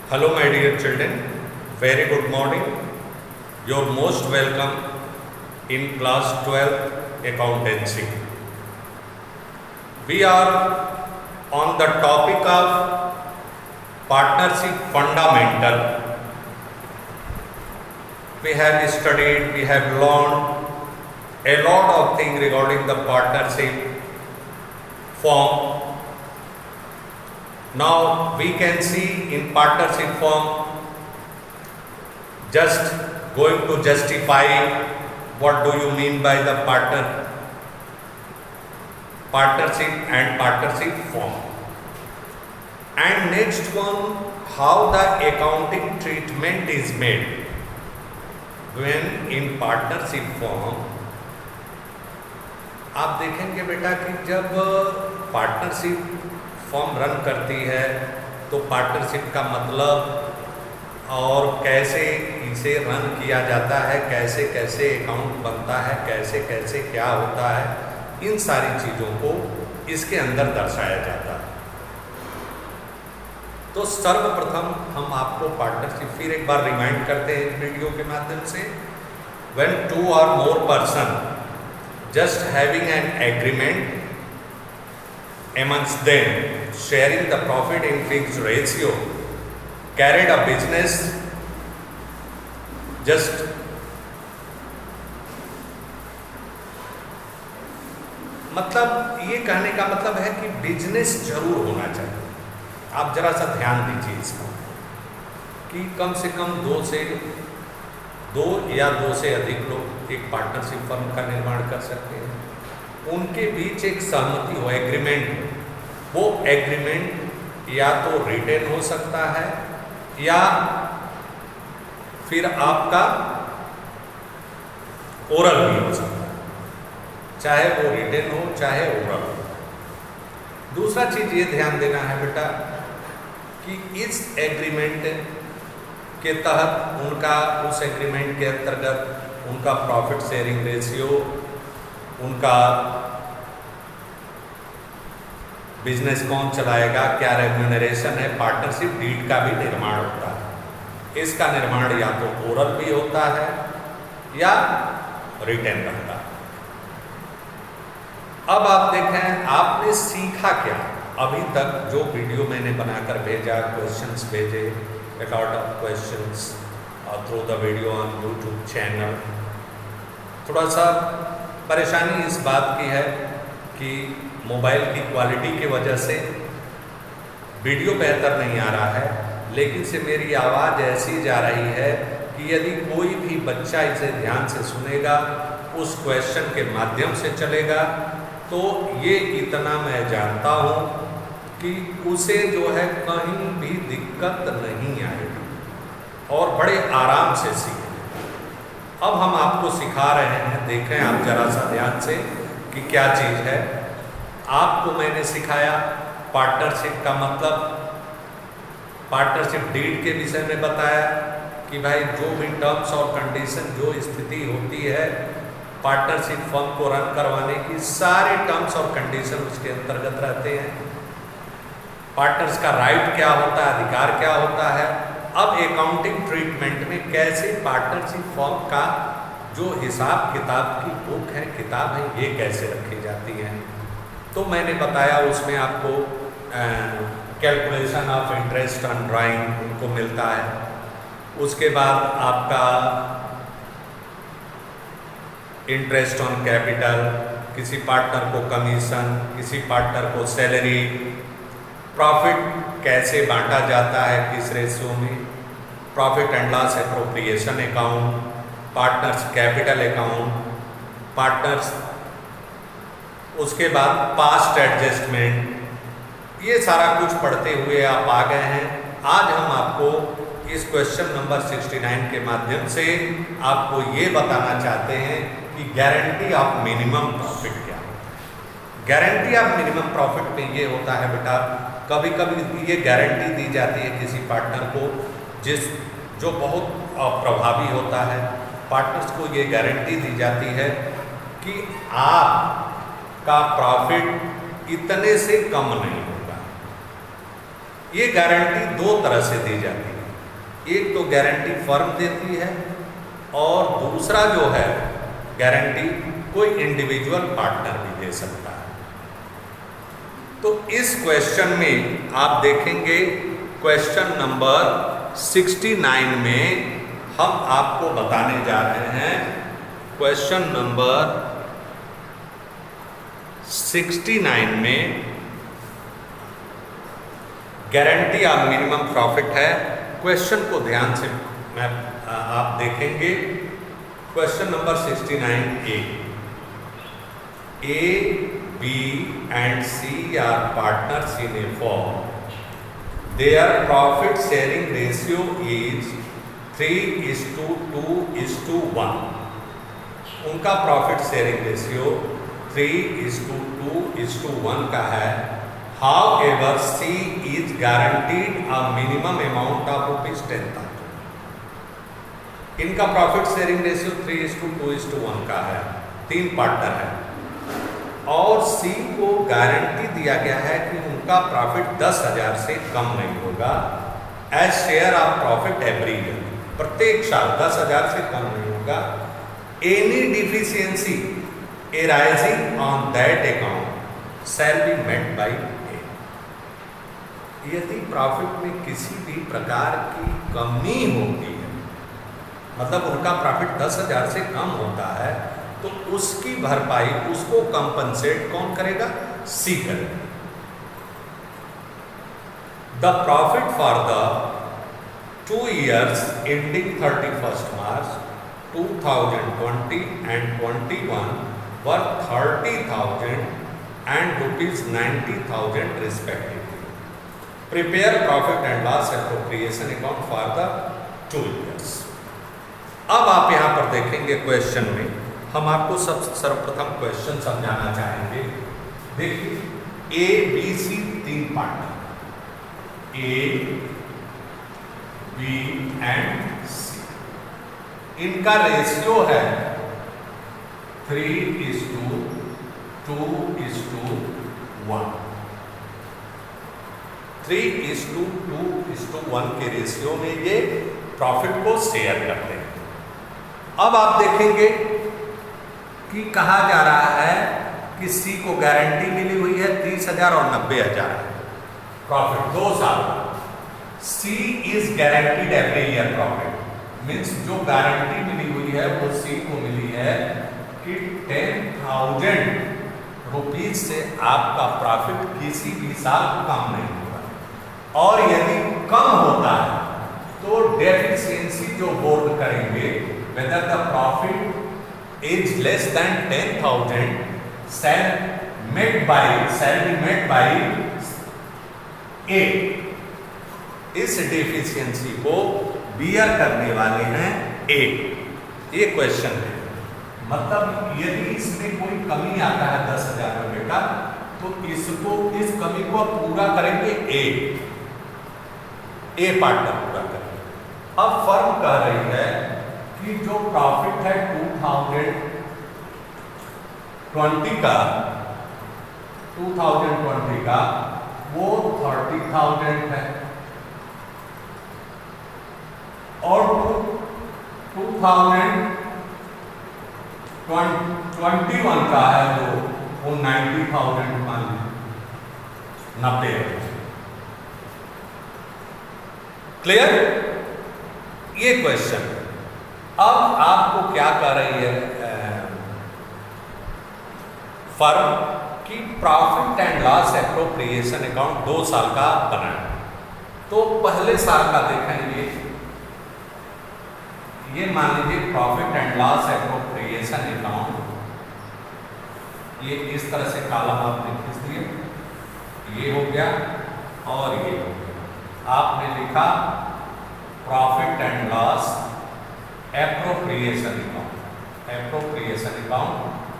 Hello, my dear children. Very good morning. You're most welcome in class 12 accountancy. We are on the topic of partnership fundamental. We have studied, we have learned a lot of things regarding the partnership form. Now we can see in partnership form, just going to justify what do you mean by the partnership and partnership form. And next one, how the accounting treatment is made when in partnership form. आप देखेंगे बेटा कि जब partnership form run करती है तो partnership का मतलब और कैसे इसे रन किया जाता है, कैसे कैसे अकाउंट बनता है, कैसे कैसे क्या होता है, इन सारी चीज़ों को इसके अंदर दर्शाया जाता है। तो सर्वप्रथम हम आपको पार्टनरशिप फिर एक बार रिमाइंड करते हैं वीडियो के माध्यम से। When 2 or more person just having an agreement amongst them, sharing the profit in fixed ratio, carried a business, just मतलब ये कहने का मतलब है कि बिजनेस जरूर होना चाहिए। आप जरा सा ध्यान दीजिए इसका कि कम से कम दो या दो से अधिक लोग एक पार्टनरशिप फर्म का निर्माण कर सकते हैं। उनके बीच एक सहमति हो, एग्रीमेंट, वो एग्रीमेंट या तो रिटेन हो सकता है या फिर आपका ओरल भी हो सकता है, चाहे वो रिटेन हो चाहे ओरल हो। दूसरा चीज ये ध्यान देना है बेटा कि इस एग्रीमेंट के तहत उस एग्रीमेंट के अंतर्गत उनका प्रॉफिट शेयरिंग रेशियो, उनका बिजनेस कौन चलाएगा, क्या रेम्यूनरेशन है, पार्टनरशिप डीड का भी निर्माण होता है। इसका निर्माण या तो ओरल भी होता है या रिटेन रहता है। अब आप देखें आपने सीखा क्या अभी तक, जो वीडियो मैंने बनाकर भेजा, क्वेश्चंस भेजे, a lot of questions through the video on YouTube channel। थोड़ा सा परेशानी इस बात की है कि मोबाइल की क्वालिटी की वजह से वीडियो बेहतर नहीं आ रहा है, लेकिन से मेरी आवाज़ ऐसी जा रही है कि यदि कोई भी बच्चा इसे ध्यान से सुनेगा, उस क्वेश्चन के माध्यम से चलेगा, तो ये इतना मैं जानता हूँ कि उसे जो है कहीं भी दिक्कत नहीं आएगी और बड़े आराम से सीखें। अब हम आपको सिखा रहे हैं, देखें आप जरा सा ध्यान से कि क्या चीज़ है। आपको मैंने सिखाया पार्टनरशिप का मतलब, पार्टनरशिप डीड के विषय में बताया कि भाई जो भी टर्म्स और कंडीशन, जो स्थिति होती है पार्टनरशिप फर्म को रन करवाने की, सारे टर्म्स और कंडीशन उसके अंतर्गत रहते हैं। पार्टनर्स का राइट क्या होता है, अधिकार क्या होता है। अब अकाउंटिंग ट्रीटमेंट में कैसे पार्टनरशिप फर्म का जो हिसाब किताब की बुक है, किताब है, ये कैसे रखी जाती हैं। तो मैंने बताया उसमें आपको calculation of interest on drawing उनको मिलता है। उसके बाद आपका इंटरेस्ट ऑन कैपिटल, किसी पार्टनर को कमीशन, किसी पार्टनर को सैलरी, प्रॉफिट कैसे बांटा जाता है, किस रेशियो में, profit and loss appropriation account, partners capital account, partners, उसके बाद पास्ट एडजस्टमेंट, ये सारा कुछ पढ़ते हुए आप आ गए हैं। आज हम आपको इस क्वेश्चन नंबर 69 के माध्यम से आपको ये बताना चाहते हैं कि गारंटी ऑफ मिनिमम प्रॉफिट क्या है। गारंटी ऑफ मिनिमम प्रॉफिट में ये होता है बेटा, कभी कभी ये गारंटी दी जाती है किसी पार्टनर को जो बहुत प्रभावी होता है। पार्टनर्स को ये गारंटी दी जाती है कि आपका प्रॉफिट इतने से कम नहीं होगा। ये गारंटी दो तरह से दी जाती है। एक तो गारंटी फर्म देती है और दूसरा जो है गारंटी कोई इंडिविजुअल पार्टनर भी दे सकता है। तो इस क्वेश्चन में आप देखेंगे क्वेश्चन नंबर 69 में हम आपको बताने जा रहे हैं, क्वेश्चन नंबर 69 में गारंटी ऑफ मिनिमम प्रॉफिट है। क्वेश्चन को ध्यान से आप देखेंगे, question number 69 A B and C are partners in a firm. Their profit sharing ratio is 3:2:1. उनका प्रॉफिट शेयरिंग रेशियो 3:2:1 का है। However, C is guaranteed a minimum amount of ₹10,000. इनका प्रॉफिट शेयरिंग रेशियो 3:2:1 का है, 3 पार्टनर है और सी को guarantee दिया गया है कि उनका प्रॉफिट 10,000 से कम नहीं होगा as share of profit every year, प्रत्येक साल 10,000 से कम नहीं होगा। Any deficiency arising on that account shall be met by A. यदि प्रॉफिट में किसी भी प्रकार की कमी होती है, मतलब उनका प्रॉफिट 10,000 से कम होता है, तो उसकी भरपाई, उसको कंपनसेट कौन करेगा? सी करेगा। The profit for the 2 years ending 31st March 2020 and 21 were 30,000 and ₹90,000 respectively. Prepare profit and loss appropriation account for the 2 years. अब आप यहां पर देखेंगे क्वेश्चन में हम आपको सर्वप्रथम क्वेश्चन समझाना चाहेंगे। देखिए A B C 3 partner, A B and C, इनका रेशियो है 3:2:1। 3:2:1 के रेशियो में ये प्रॉफिट को शेयर करते हैं। अब आप देखेंगे कि कहा जा रहा है कि सी को गारंटी मिली हुई है 30,000 और 90,000 प्रॉफिट 2 साल। C is guaranteed every year profit, means जो गारंटी मिली हुई है वो सी को मिली है कि 10,000 रुपीज से आपका प्रॉफिट किसी भी साल कम नहीं होगा, और यदि कम होता है तो डेफिशिएंसी जो बोर्ड करेंगे, whether the profit is less than 10,000 shall be met by A। इस डेफिशिएंसी को बियर करने वाले हैं ए। ये क्वेश्चन है, मतलब यदि इसमें कोई कमी आता है 10,000 रुपए का, तो इसको, इस कमी को पूरा करेंगे ए पार्टनर पूरा करेंगे। अब फर्म कह रही है कि जो प्रॉफिट है 2020 का वो 30,000 है, और 2021 का है वो 90,000 मान लीजिए, 90,000। क्लियर? ये क्वेश्चन। अब आपको क्या कर रही है फर्म की, profit and loss appropriation account 2 साल का बनाए। तो पहले साल का देखेंगे, ये मान लीजिए profit and loss appropriation account, ये इस तरह से कॉलम आपने खींच दिए, ये हो गया और ये हो गया। आपने लिखा profit and loss appropriation account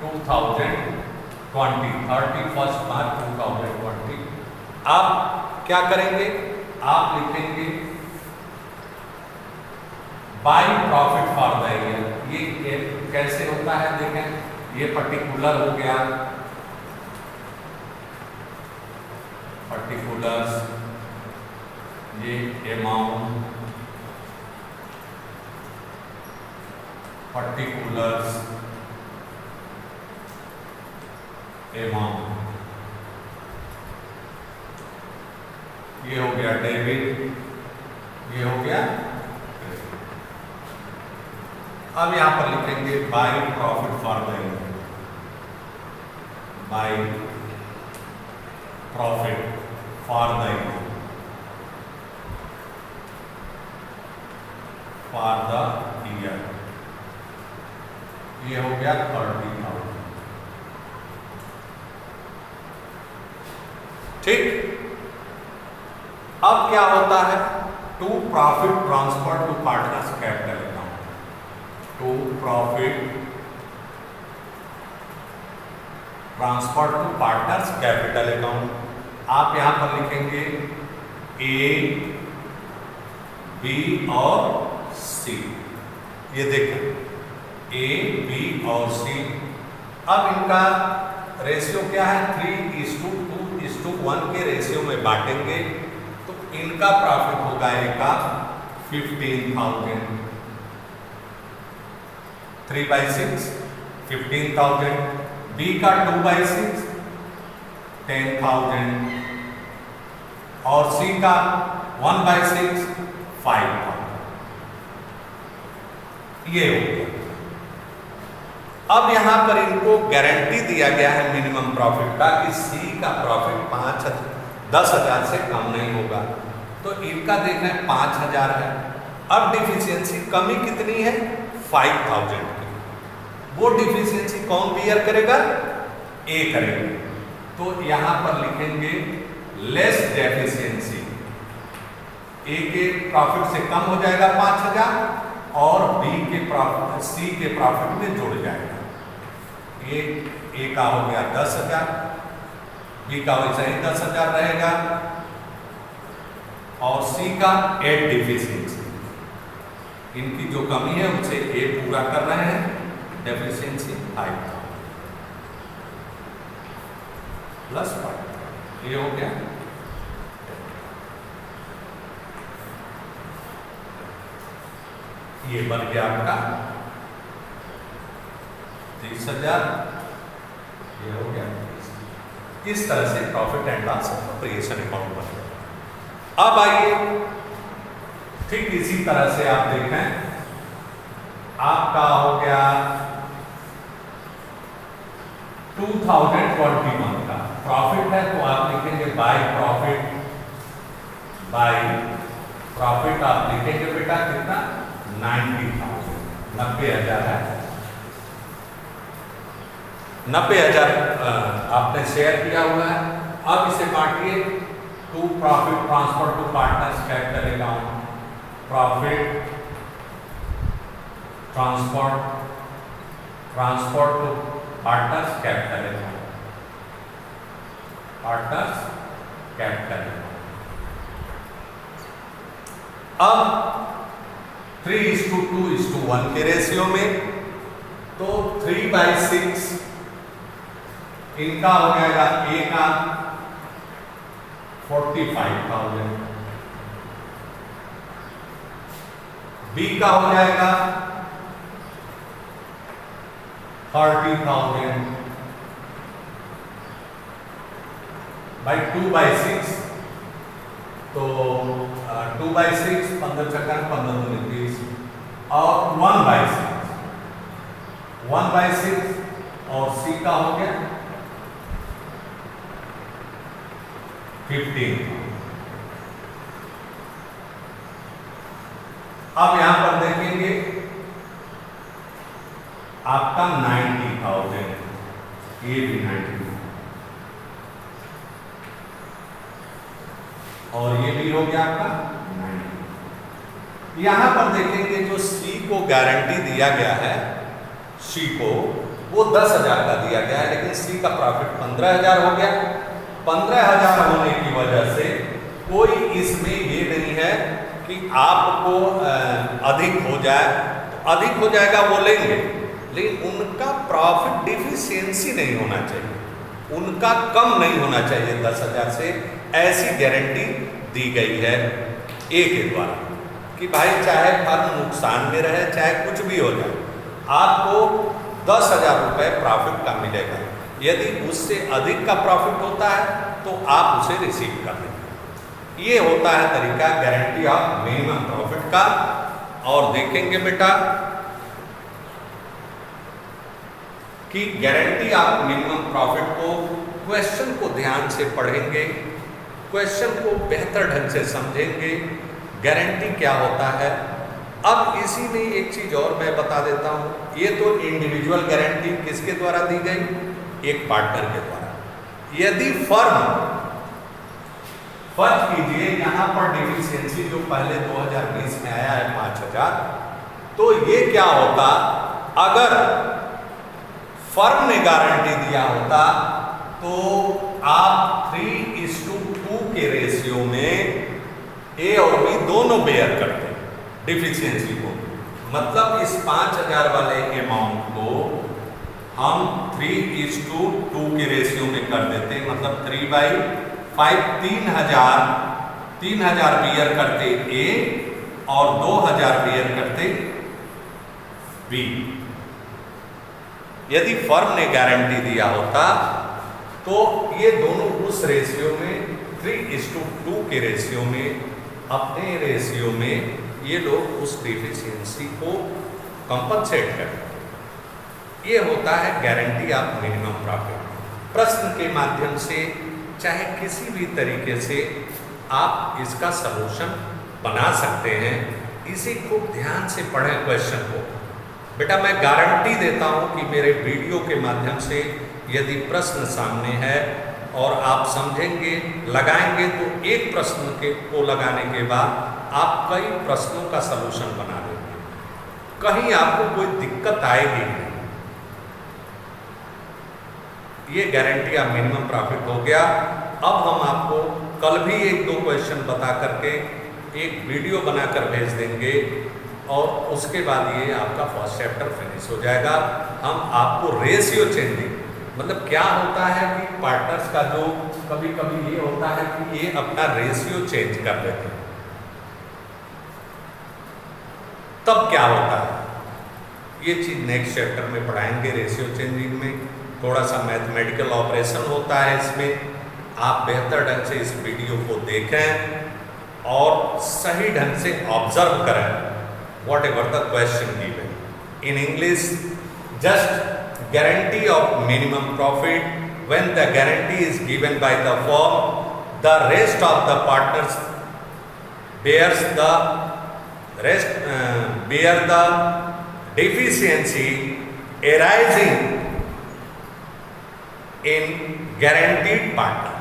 2020, 31st March 2020। आप क्या करेंगे? आप लिखेंगे by profit for the year. ये कैसे होता है देखें, ये पर्टिकुलर हो गया, पर्टिकुलर्स, ये अमाउंट, particulars amount, ये हो गया डेबिट, ये हो गया। अब यहां पर लिखेंगे by profit for the year, by profit for the year, for the year, ये हो गया 30,000। ठीक। अब क्या होता है, to profit transfer to partners capital account, to profit transfer to partners capital account. आप यहां पर लिखेंगे ए, बी और सी। ये देखें ए, बी और सी। अब इनका रेशियो क्या है, 3:2:1 के रेशियो में बांटेंगे तो इनका प्रॉफिट होगा ए का 15,000, 3/6 15,000, बी का 2/6 10,000 और सी का 1/6 5,000। ये हो गया। अब यहां पर इनको गारंटी दिया गया है मिनिमम प्रॉफिट का कि सी का प्रॉफिट 10,000 से कम नहीं होगा, तो इनका देखना है 5,000 है। अब डिफिशियंसी कमी कितनी है, 5,000 की। वो डिफिशियंसी कौन बियर करेगा, ए करेगा। तो यहां पर लिखेंगे लेस डेफिशिएंसी, ए के प्रॉफिट से कम हो जाएगा 5,000 और बी के प्रॉफिट सी के प्रॉफिट में जुड़ जाएगा। ए का हो गया 10,000, बी का वैसा ही 10,000 रहेगा और सी का 8 डिफिशियंसी। इनकी जो कमी है उसे ए पूरा कर रहे हैं, डेफिशिएंसी 5,000 प्लस 5,000, ये हो गया। ये बन गया आपका 30,000, ये हो गया। इस तरह से profit and loss appreciation account बन गया। अब आइए ठीक इसी तरह से आप देखें, आपका हो गया 2021 का प्रॉफिट है, तो आप लिखेंगे बाय प्रॉफिट आप लिखेंगे बेटा कितना, 90,000, 90,000 है। 90,000 आपने शेयर किया हुआ है। अब इसे बांटिए, to profit transfer to partners capital account, profit transfer to partners capital account, partners capital account. अब 3:2:1 के रेशियो में, तो 3/6 इनका हो जाएगा, ए का 45,000, बी का हो जाएगा 30,000 बाई 2/6, तो 2/6 15 चक्कर 15 30 और 1/6 और सी का हो गया 15। अब यहां पर देखेंगे आपका 90,000, ये भी 90 और ये भी हो गया आपका 90। यहां पर देखेंगे जो सी को गारंटी दिया गया है, सी को वो 10,000 का दिया गया है, लेकिन सी का प्रॉफिट 15,000 हो गया। 15,000 होने की वजह से कोई इसमें ये नहीं है कि आपको अधिक हो जाए, अधिक हो जाएगा वो लेंगे, लेकिन उनका प्रॉफिट डिफिशियंसी नहीं होना चाहिए, उनका कम नहीं होना चाहिए 10,000 से। ऐसी गारंटी दी गई है ए के द्वारा कि भाई चाहे फर्म नुकसान में रहे, चाहे कुछ भी हो जाए, आपको 10,000 रुपये प्रॉफिट का मिलेगा। यदि उससे अधिक का प्रॉफिट होता है तो आप उसे रिसीव कर लेंगे। ये होता है तरीका गारंटी ऑफ मिनिमम प्रॉफिट का। और देखेंगे बेटा कि गारंटी ऑफ मिनिमम प्रॉफिट को क्वेश्चन को ध्यान से पढ़ेंगे, क्वेश्चन को बेहतर ढंग से समझेंगे, गारंटी क्या होता है। अब इसी में एक चीज और मैं बता देता हूं, ये तो इंडिविजुअल गारंटी किसके द्वारा दी गई, एक पार्टनर के द्वारा। यदि फर्ज कीजिए यहां पर डिफिशियंसी जो पहले 2020 में आया है 5,000, तो ये क्या होता अगर फर्म ने गारंटी दिया होता तो आप 3:2 के रेशियो में ए और बी दोनों बेयर करते डिफिशियंसी को। मतलब इस 5,000 वाले अमाउंट को हम 3:2 के रेशियो में कर देते, मतलब 3/5 3,000 बियर करते ए और 2,000 बियर करते बी। यदि फर्म ने गारंटी दिया होता तो ये दोनों उस रेशियो में 3:2 के रेशियो में, अपने रेशियो में ये लोग उस डिफिशियंसी को कंपनसेट करते। ये होता है गारंटी ऑफ मिनिमम प्रॉफिट। प्रश्न के माध्यम से चाहे किसी भी तरीके से आप इसका सलूशन बना सकते हैं। इसे खूब ध्यान से पढ़ें क्वेश्चन को। बेटा मैं गारंटी देता हूं कि मेरे वीडियो के माध्यम से यदि प्रश्न सामने है और आप समझेंगे, लगाएंगे, तो एक प्रश्न को लगाने के बाद आप कई प्रश्नों का सलूशन बना लेंगे, कहीं आपको कोई दिक्कत आएगी नहीं। ये गारंटी ऑफ मिनिमम प्रॉफिट हो गया। अब हम आपको कल भी 1-2 क्वेश्चन बता करके एक वीडियो बनाकर भेज देंगे और उसके बाद ये आपका फर्स्ट चैप्टर फिनिश हो जाएगा। हम आपको रेशियो चेंजिंग, मतलब क्या होता है कि पार्टनर्स का जो कभी कभी ये होता है कि ये अपना रेशियो चेंज कर देते हैं, तब क्या होता है ये चीज नेक्स्ट चैप्टर में पढ़ाएंगे। रेशियो चेंजिंग में थोड़ा सा मैथमेटिकल ऑपरेशन होता है इसमें। आप बेहतर ढंग से इस वीडियो को देखें और सही ढंग से ऑब्जर्व करें whatever the question given. In English, just guarantee of minimum profit. When the guarantee is given by the firm, the rest of the partners bear the deficiency arising in guaranteed partner.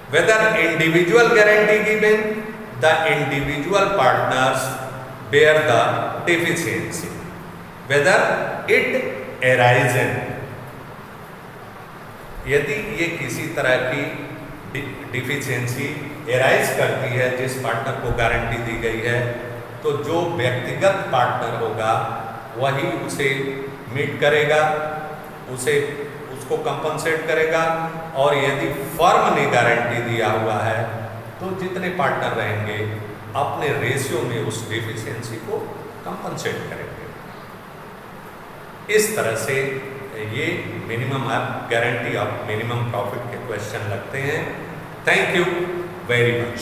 Whether individual guarantee given, the individual partners bear the deficiency, whether it arises. यदि ये किसी तरह की deficiency arise करती है जिस partner को guarantee दी गई है, तो जो व्यक्तिगत पार्टनर होगा वही उसे मीट करेगा, उसको कंपनसेट करेगा। और यदि फर्म ने गारंटी दिया हुआ है तो जितने पार्टनर रहेंगे अपने रेशियो में उस डिफिशियंसी को कंपनसेट करेंगे। इस तरह से ये minimum guarantee of minimum profit के क्वेश्चन लगते हैं। Thank you very much.